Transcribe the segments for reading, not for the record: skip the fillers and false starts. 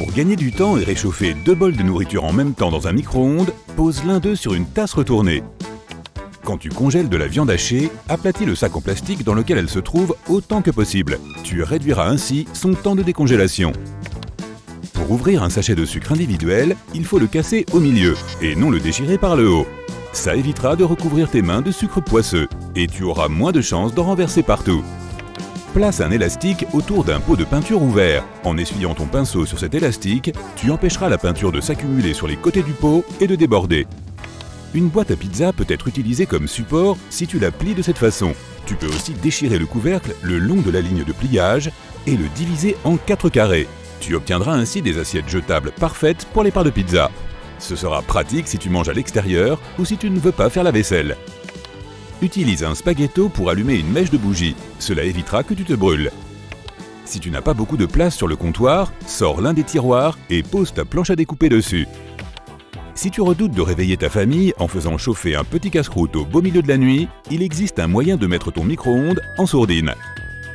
Pour gagner du temps et réchauffer 2 bols de nourriture en même temps dans un micro-ondes, pose l'un d'eux sur une tasse retournée. Quand tu congèles de la viande hachée, aplatis le sac en plastique dans lequel elle se trouve autant que possible. Tu réduiras ainsi son temps de décongélation. Pour ouvrir un sachet de sucre individuel, il faut le casser au milieu et non le déchirer par le haut. Ça évitera de recouvrir tes mains de sucre poisseux et tu auras moins de chances d'en renverser partout. Place un élastique autour d'un pot de peinture ouvert. En essuyant ton pinceau sur cet élastique, tu empêcheras la peinture de s'accumuler sur les côtés du pot et de déborder. Une boîte à pizza peut être utilisée comme support si tu la plies de cette façon. Tu peux aussi déchirer le couvercle le long de la ligne de pliage et le diviser en 4 carrés. Tu obtiendras ainsi des assiettes jetables parfaites pour les parts de pizza. Ce sera pratique si tu manges à l'extérieur ou si tu ne veux pas faire la vaisselle. Utilise un spaghetto pour allumer une mèche de bougie. Cela évitera que tu te brûles. Si tu n'as pas beaucoup de place sur le comptoir, sors l'un des tiroirs et pose ta planche à découper dessus. Si tu redoutes de réveiller ta famille en faisant chauffer un petit casse-croûte au beau milieu de la nuit, il existe un moyen de mettre ton micro-ondes en sourdine.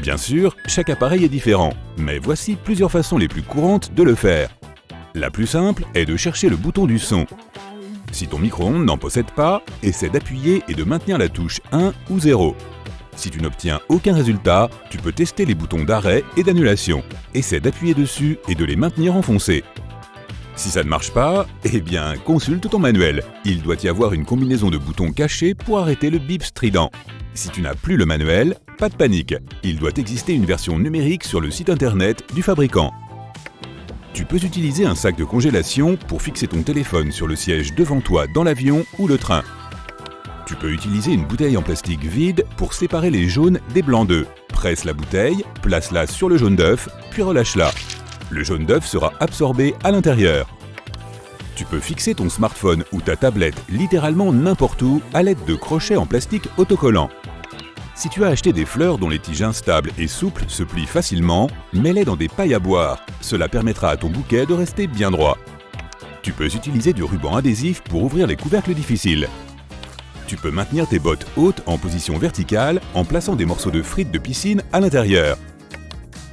Bien sûr, chaque appareil est différent, mais voici plusieurs façons les plus courantes de le faire. La plus simple est de chercher le bouton du son. Si ton micro-ondes n'en possède pas, essaie d'appuyer et de maintenir la touche 1 ou 0. Si tu n'obtiens aucun résultat, tu peux tester les boutons d'arrêt et d'annulation. Essaie d'appuyer dessus et de les maintenir enfoncés. Si ça ne marche pas, eh bien, consulte ton manuel. Il doit y avoir une combinaison de boutons cachés pour arrêter le bip strident. Si tu n'as plus le manuel, pas de panique. Il doit exister une version numérique sur le site internet du fabricant. Tu peux utiliser un sac de congélation pour fixer ton téléphone sur le siège devant toi dans l'avion ou le train. Tu peux utiliser une bouteille en plastique vide pour séparer les jaunes des blancs d'œufs. Presse la bouteille, place-la sur le jaune d'œuf, puis relâche-la. Le jaune d'œuf sera absorbé à l'intérieur. Tu peux fixer ton smartphone ou ta tablette littéralement n'importe où à l'aide de crochets en plastique autocollants. Si tu as acheté des fleurs dont les tiges instables et souples se plient facilement, mets-les dans des pailles à boire. Cela permettra à ton bouquet de rester bien droit. Tu peux utiliser du ruban adhésif pour ouvrir les couvercles difficiles. Tu peux maintenir tes bottes hautes en position verticale en plaçant des morceaux de frites de piscine à l'intérieur.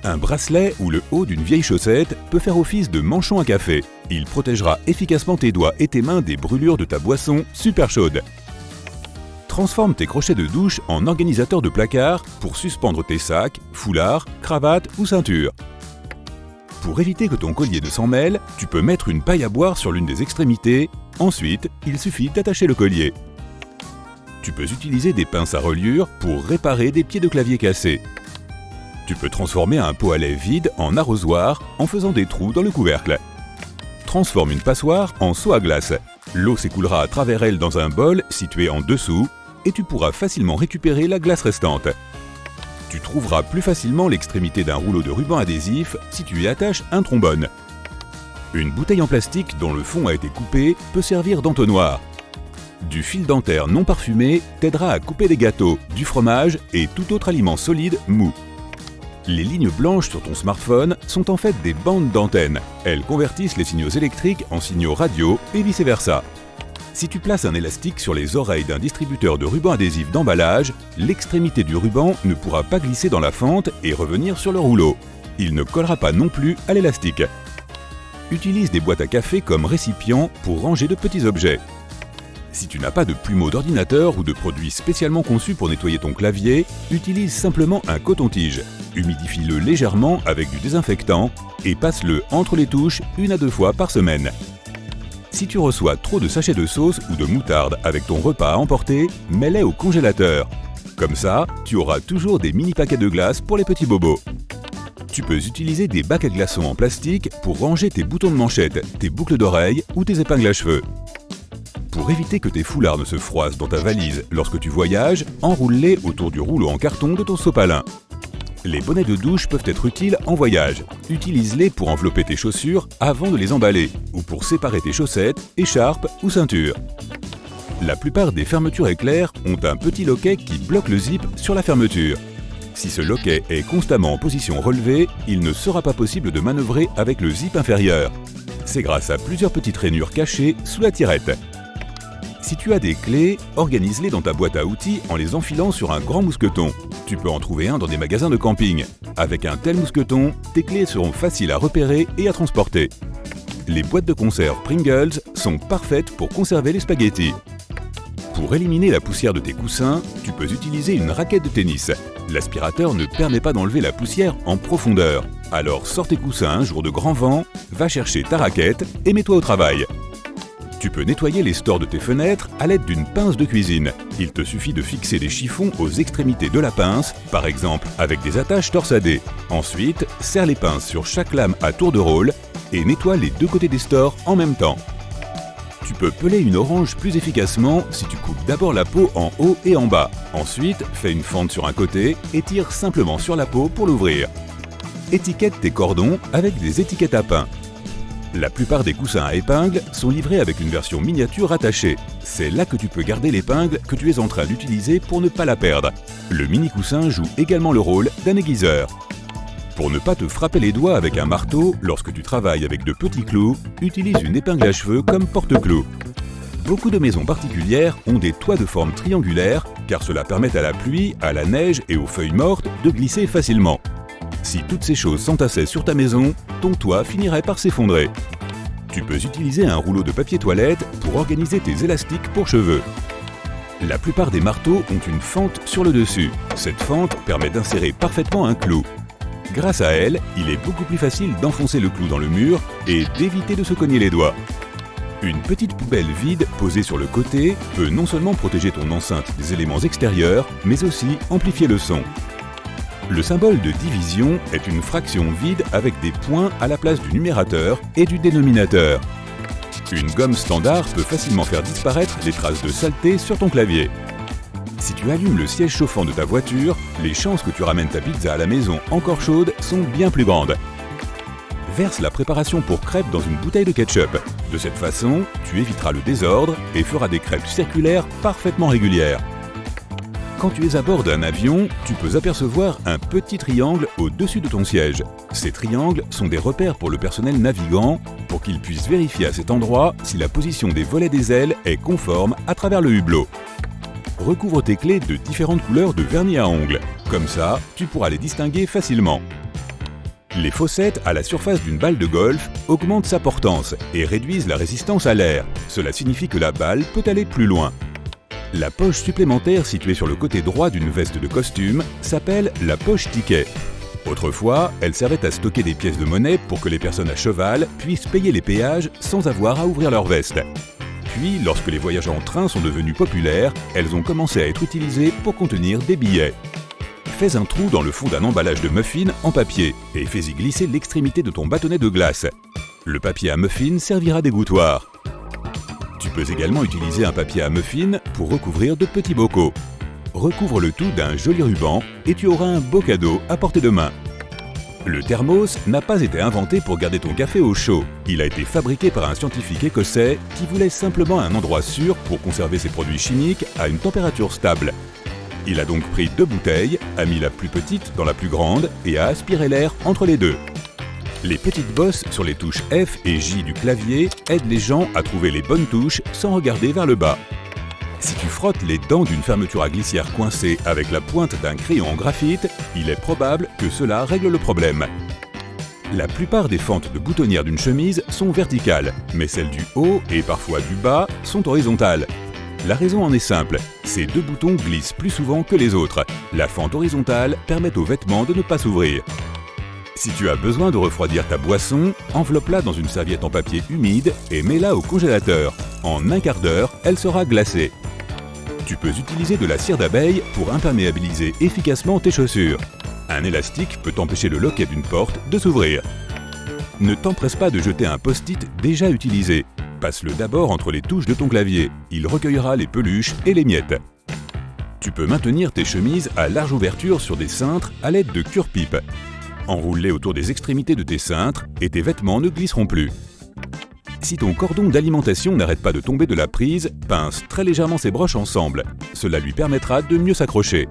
Un bracelet ou le haut d'une vieille chaussette peut faire office de manchon à café. Il protégera efficacement tes doigts et tes mains des brûlures de ta boisson super chaude. Transforme tes crochets de douche en organisateur de placard pour suspendre tes sacs, foulards, cravates ou ceintures. Pour éviter que ton collier ne s'en mêle, tu peux mettre une paille à boire sur l'une des extrémités. Ensuite, il suffit d'attacher le collier. Tu peux utiliser des pinces à reliure pour réparer des pieds de clavier cassés. Tu peux transformer un pot à lait vide en arrosoir en faisant des trous dans le couvercle. Transforme une passoire en seau à glace. L'eau s'écoulera à travers elle dans un bol situé en dessous et tu pourras facilement récupérer la glace restante. Tu trouveras plus facilement l'extrémité d'un rouleau de ruban adhésif si tu y attaches un trombone. Une bouteille en plastique dont le fond a été coupé peut servir d'entonnoir. Du fil dentaire non parfumé t'aidera à couper des gâteaux, du fromage et tout autre aliment solide mou. Les lignes blanches sur ton smartphone sont en fait des bandes d'antennes. Elles convertissent les signaux électriques en signaux radio et vice-versa. Si tu places un élastique sur les oreilles d'un distributeur de ruban adhésif d'emballage, l'extrémité du ruban ne pourra pas glisser dans la fente et revenir sur le rouleau. Il ne collera pas non plus à l'élastique. Utilise des boîtes à café comme récipient pour ranger de petits objets. Si tu n'as pas de plumeau d'ordinateur ou de produit spécialement conçu pour nettoyer ton clavier, utilise simplement un coton-tige. Humidifie-le légèrement avec du désinfectant et passe-le entre les touches 1 à 2 fois par semaine. Si tu reçois trop de sachets de sauce ou de moutarde avec ton repas à emporter, mets-les au congélateur. Comme ça, tu auras toujours des mini paquets de glace pour les petits bobos. Tu peux utiliser des bacs à glaçons en plastique pour ranger tes boutons de manchette, tes boucles d'oreilles ou tes épingles à cheveux. Pour éviter que tes foulards ne se froissent dans ta valise lorsque tu voyages, enroule-les autour du rouleau en carton de ton sopalin. Les bonnets de douche peuvent être utiles en voyage. Utilise-les pour envelopper tes chaussures avant de les emballer ou pour séparer tes chaussettes, écharpes ou ceintures. La plupart des fermetures éclairs ont un petit loquet qui bloque le zip sur la fermeture. Si ce loquet est constamment en position relevée, il ne sera pas possible de manœuvrer avec le zip inférieur. C'est grâce à plusieurs petites rainures cachées sous la tirette. Si tu as des clés, organise-les dans ta boîte à outils en les enfilant sur un grand mousqueton. Tu peux en trouver un dans des magasins de camping. Avec un tel mousqueton, tes clés seront faciles à repérer et à transporter. Les boîtes de conserve Pringles sont parfaites pour conserver les spaghettis. Pour éliminer la poussière de tes coussins, tu peux utiliser une raquette de tennis. L'aspirateur ne permet pas d'enlever la poussière en profondeur. Alors sors tes coussins un jour de grand vent, va chercher ta raquette et mets-toi au travail. Tu peux nettoyer les stores de tes fenêtres à l'aide d'une pince de cuisine. Il te suffit de fixer des chiffons aux extrémités de la pince, par exemple avec des attaches torsadées. Ensuite, serre les pinces sur chaque lame à tour de rôle et nettoie les deux côtés des stores en même temps. Tu peux peler une orange plus efficacement si tu coupes d'abord la peau en haut et en bas. Ensuite, fais une fente sur un côté et tire simplement sur la peau pour l'ouvrir. Étiquette tes cordons avec des étiquettes à pain. La plupart des coussins à épingles sont livrés avec une version miniature attachée. C'est là que tu peux garder l'épingle que tu es en train d'utiliser pour ne pas la perdre. Le mini-coussin joue également le rôle d'un aiguiseur. Pour ne pas te frapper les doigts avec un marteau lorsque tu travailles avec de petits clous, utilise une épingle à cheveux comme porte-clous. Beaucoup de maisons particulières ont des toits de forme triangulaire car cela permet à la pluie, à la neige et aux feuilles mortes de glisser facilement. Si toutes ces choses s'entassaient sur ta maison, ton toit finirait par s'effondrer. Tu peux utiliser un rouleau de papier toilette pour organiser tes élastiques pour cheveux. La plupart des marteaux ont une fente sur le dessus. Cette fente permet d'insérer parfaitement un clou. Grâce à elle, il est beaucoup plus facile d'enfoncer le clou dans le mur et d'éviter de se cogner les doigts. Une petite poubelle vide posée sur le côté peut non seulement protéger ton enceinte des éléments extérieurs, mais aussi amplifier le son. Le symbole de division est une fraction vide avec des points à la place du numérateur et du dénominateur. Une gomme standard peut facilement faire disparaître les traces de saleté sur ton clavier. Si tu allumes le siège chauffant de ta voiture, les chances que tu ramènes ta pizza à la maison encore chaude sont bien plus grandes. Verse la préparation pour crêpes dans une bouteille de ketchup. De cette façon, tu éviteras le désordre et feras des crêpes circulaires parfaitement régulières. Quand tu es à bord d'un avion, tu peux apercevoir un petit triangle au-dessus de ton siège. Ces triangles sont des repères pour le personnel navigant pour qu'il puisse vérifier à cet endroit si la position des volets des ailes est conforme à travers le hublot. Recouvre tes clés de différentes couleurs de vernis à ongles. Comme ça, tu pourras les distinguer facilement. Les fossettes à la surface d'une balle de golf augmentent sa portance et réduisent la résistance à l'air. Cela signifie que la balle peut aller plus loin. La poche supplémentaire située sur le côté droit d'une veste de costume s'appelle la poche ticket. Autrefois, elle servait à stocker des pièces de monnaie pour que les personnes à cheval puissent payer les péages sans avoir à ouvrir leur veste. Puis, lorsque les voyages en train sont devenus populaires, elles ont commencé à être utilisées pour contenir des billets. Fais un trou dans le fond d'un emballage de muffins en papier et fais-y glisser l'extrémité de ton bâtonnet de glace. Le papier à muffins servira d'égouttoir. Tu peux également utiliser un papier à muffins pour recouvrir de petits bocaux. Recouvre le tout d'un joli ruban et tu auras un beau cadeau à portée de main. Le thermos n'a pas été inventé pour garder ton café au chaud. Il a été fabriqué par un scientifique écossais qui voulait simplement un endroit sûr pour conserver ses produits chimiques à une température stable. Il a donc pris 2 bouteilles, a mis la plus petite dans la plus grande et a aspiré l'air entre les deux. Les petites bosses sur les touches F et J du clavier aident les gens à trouver les bonnes touches sans regarder vers le bas. Si tu frottes les dents d'une fermeture à glissière coincée avec la pointe d'un crayon en graphite, il est probable que cela règle le problème. La plupart des fentes de boutonnière d'une chemise sont verticales, mais celles du haut et parfois du bas sont horizontales. La raison en est simple, ces 2 boutons glissent plus souvent que les autres. La fente horizontale permet aux vêtements de ne pas s'ouvrir. Si tu as besoin de refroidir ta boisson, enveloppe-la dans une serviette en papier humide et mets-la au congélateur. En un quart d'heure, elle sera glacée. Tu peux utiliser de la cire d'abeille pour imperméabiliser efficacement tes chaussures. Un élastique peut empêcher le loquet d'une porte de s'ouvrir. Ne t'empresse pas de jeter un post-it déjà utilisé. Passe-le d'abord entre les touches de ton clavier. Il recueillera les peluches et les miettes. Tu peux maintenir tes chemises à large ouverture sur des cintres à l'aide de cure-pipe. Enroule-les autour des extrémités de tes cintres et tes vêtements ne glisseront plus. Si ton cordon d'alimentation n'arrête pas de tomber de la prise, pince très légèrement ses broches ensemble. Cela lui permettra de mieux s'accrocher.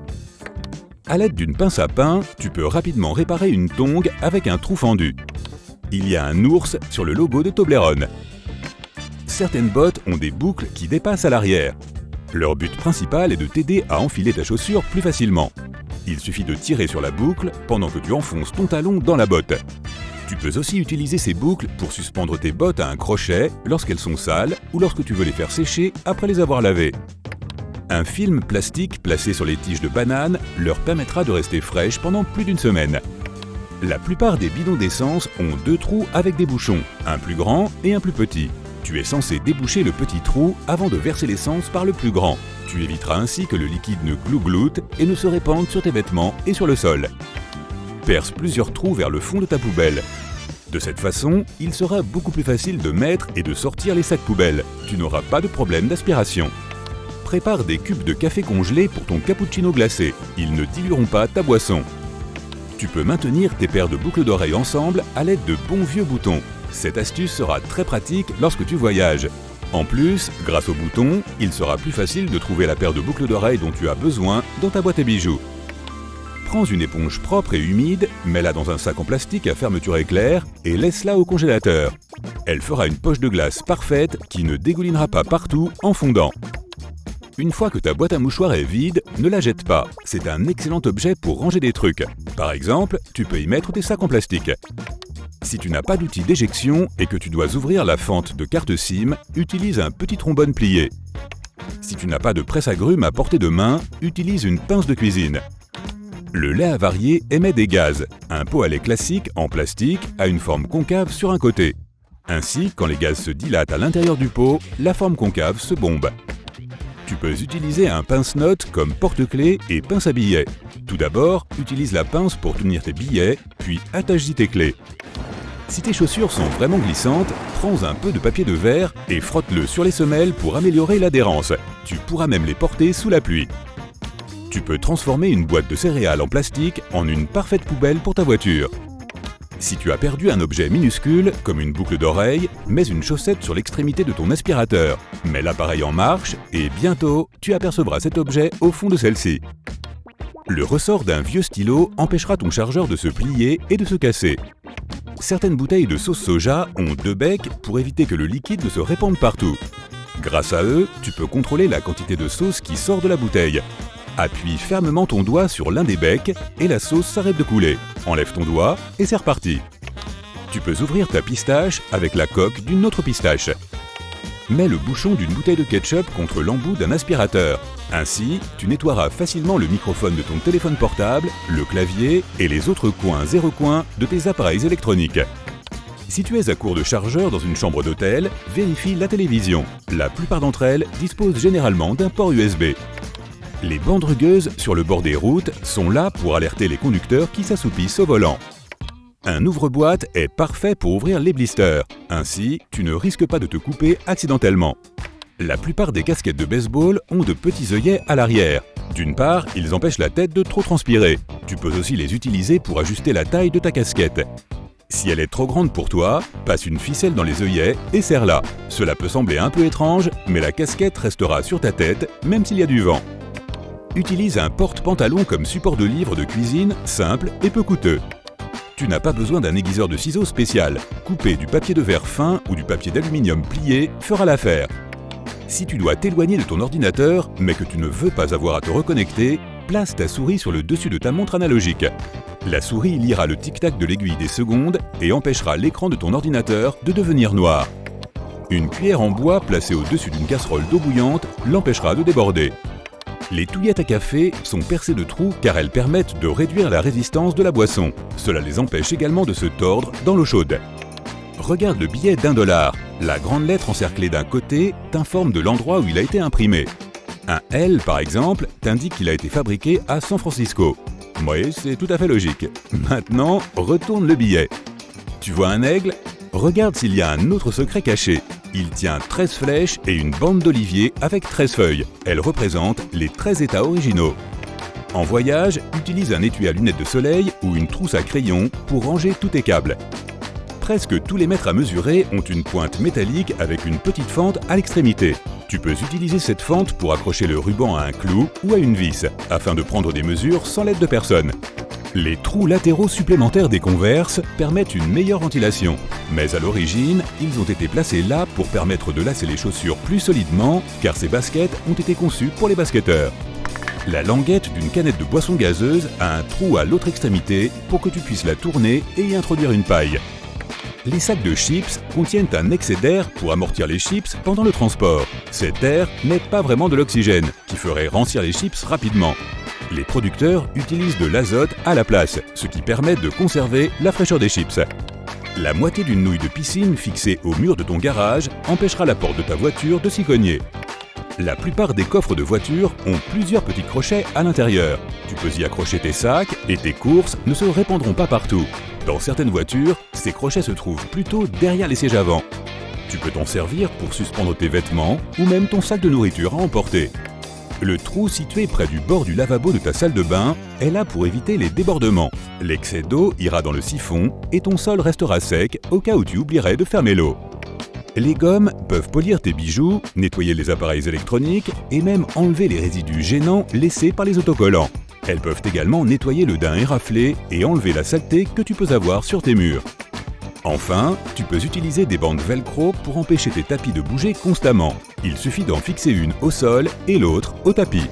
À l'aide d'une pince à pain, tu peux rapidement réparer une tongue avec un trou fendu. Il y a un ours sur le logo de Toblerone. certaines bottes ont des boucles qui dépassent à l'arrière. Leur but principal est de t'aider à enfiler ta chaussure plus facilement. Il suffit de tirer sur la boucle pendant que tu enfonces ton talon dans la botte. Tu peux aussi utiliser ces boucles pour suspendre tes bottes à un crochet lorsqu'elles sont sales ou lorsque tu veux les faire sécher après les avoir lavées. Un film plastique placé sur les tiges de banane leur permettra de rester fraîches pendant plus d'une semaine. La plupart des bidons d'essence ont 2 trous avec des bouchons, un plus grand et un plus petit. Tu es censé déboucher le petit trou avant de verser l'essence par le plus grand. Tu éviteras ainsi que le liquide ne glougloute et ne se répande sur tes vêtements et sur le sol. Perce plusieurs trous vers le fond de ta poubelle. De cette façon, il sera beaucoup plus facile de mettre et de sortir les sacs poubelles. Tu n'auras pas de problème d'aspiration. Prépare des cubes de café congelés pour ton cappuccino glacé. Ils ne dilueront pas ta boisson. Tu peux maintenir tes paires de boucles d'oreilles ensemble à l'aide de bons vieux boutons. Cette astuce sera très pratique lorsque tu voyages. En plus, grâce aux boutons, il sera plus facile de trouver la paire de boucles d'oreilles dont tu as besoin dans ta boîte à bijoux. Prends une éponge propre et humide, mets-la dans un sac en plastique à fermeture éclair et laisse-la au congélateur. Elle fera une poche de glace parfaite qui ne dégoulinera pas partout en fondant. Une fois que ta boîte à mouchoirs est vide, ne la jette pas. C'est un excellent objet pour ranger des trucs. Par exemple, tu peux y mettre tes sacs en plastique. Si tu n'as pas d'outil d'éjection et que tu dois ouvrir la fente de carte SIM, utilise un petit trombone plié. Si tu n'as pas de presse agrumes à portée de main, utilise une pince de cuisine. Le lait avarié émet des gaz. Un pot à lait classique en plastique a une forme concave sur un côté. Ainsi, quand les gaz se dilatent à l'intérieur du pot, la forme concave se bombe. Tu peux utiliser un pince-notes comme porte-clés et pince à billets. Tout d'abord, utilise la pince pour tenir tes billets, puis attache-y tes clés. Si tes chaussures sont vraiment glissantes, prends un peu de papier de verre et frotte-le sur les semelles pour améliorer l'adhérence. Tu pourras même les porter sous la pluie. Tu peux transformer une boîte de céréales en plastique en une parfaite poubelle pour ta voiture. Si tu as perdu un objet minuscule, comme une boucle d'oreille, mets une chaussette sur l'extrémité de ton aspirateur. Mets l'appareil en marche et bientôt, tu apercevras cet objet au fond de celle-ci. Le ressort d'un vieux stylo empêchera ton chargeur de se plier et de se casser. Certaines bouteilles de sauce soja ont 2 becs pour éviter que le liquide ne se répande partout. Grâce à eux, tu peux contrôler la quantité de sauce qui sort de la bouteille. Appuie fermement ton doigt sur l'un des becs et la sauce s'arrête de couler. Enlève ton doigt et c'est reparti. Tu peux ouvrir ta pistache avec la coque d'une autre pistache. Mets le bouchon d'une bouteille de ketchup contre l'embout d'un aspirateur. Ainsi, tu nettoieras facilement le microphone de ton téléphone portable, le clavier et les autres coins et recoins de tes appareils électroniques. Si tu es à court de chargeur dans une chambre d'hôtel, vérifie la télévision. La plupart d'entre elles disposent généralement d'un port USB. Les bandes rugueuses sur le bord des routes sont là pour alerter les conducteurs qui s'assoupissent au volant. Un ouvre-boîte est parfait pour ouvrir les blisters. Ainsi, tu ne risques pas de te couper accidentellement. La plupart des casquettes de baseball ont de petits œillets à l'arrière. D'une part, ils empêchent la tête de trop transpirer. Tu peux aussi les utiliser pour ajuster la taille de ta casquette. Si elle est trop grande pour toi, passe une ficelle dans les œillets et serre-la. Cela peut sembler un peu étrange, mais la casquette restera sur ta tête, même s'il y a du vent. Utilise un porte-pantalon comme support de livre de cuisine, simple et peu coûteux. Tu n'as pas besoin d'un aiguiseur de ciseaux spécial. Couper du papier de verre fin ou du papier d'aluminium plié fera l'affaire. Si tu dois t'éloigner de ton ordinateur, mais que tu ne veux pas avoir à te reconnecter, place ta souris sur le dessus de ta montre analogique. La souris lira le tic-tac de l'aiguille des secondes et empêchera l'écran de ton ordinateur de devenir noir. Une cuillère en bois placée au-dessus d'une casserole d'eau bouillante l'empêchera de déborder. Les touillettes à café sont percées de trous car elles permettent de réduire la résistance de la boisson. Cela les empêche également de se tordre dans l'eau chaude. Regarde le billet d'$1. La grande lettre encerclée d'un côté t'informe de l'endroit où il a été imprimé. Un L, par exemple, t'indique qu'il a été fabriqué à San Francisco. Oui, c'est tout à fait logique. Maintenant, retourne le billet. Tu vois un aigle ? Regarde s'il y a un autre secret caché. Il tient 13 flèches et une bande d'olivier avec 13 feuilles. Elles représentent les 13 états originaux. En voyage, utilise un étui à lunettes de soleil ou une trousse à crayon pour ranger tous tes câbles. Presque tous les mètres à mesurer ont une pointe métallique avec une petite fente à l'extrémité. Tu peux utiliser cette fente pour accrocher le ruban à un clou ou à une vis, afin de prendre des mesures sans l'aide de personne. Les trous latéraux supplémentaires des Converse permettent une meilleure ventilation. Mais à l'origine, ils ont été placés là pour permettre de lasser les chaussures plus solidement, car ces baskets ont été conçues pour les basketteurs. La languette d'une canette de boisson gazeuse a un trou à l'autre extrémité pour que tu puisses la tourner et y introduire une paille. Les sacs de chips contiennent un excès d'air pour amortir les chips pendant le transport. Cet air n'est pas vraiment de l'oxygène, qui ferait rancir les chips rapidement. Les producteurs utilisent de l'azote à la place, ce qui permet de conserver la fraîcheur des chips. La moitié d'une nouille de piscine fixée au mur de ton garage empêchera la porte de ta voiture de s'y cogner. La plupart des coffres de voiture ont plusieurs petits crochets à l'intérieur. Tu peux y accrocher tes sacs et tes courses ne se répandront pas partout. Dans certaines voitures, ces crochets se trouvent plutôt derrière les sièges avant. Tu peux t'en servir pour suspendre tes vêtements ou même ton sac de nourriture à emporter. Le trou situé près du bord du lavabo de ta salle de bain est là pour éviter les débordements. L'excès d'eau ira dans le siphon et ton sol restera sec au cas où tu oublierais de fermer l'eau. Les gommes peuvent polir tes bijoux, nettoyer les appareils électroniques et même enlever les résidus gênants laissés par les autocollants. Elles peuvent également nettoyer le daim éraflé et enlever la saleté que tu peux avoir sur tes murs. Enfin, tu peux utiliser des bandes velcro pour empêcher tes tapis de bouger constamment. Il suffit d'en fixer une au sol et l'autre au tapis.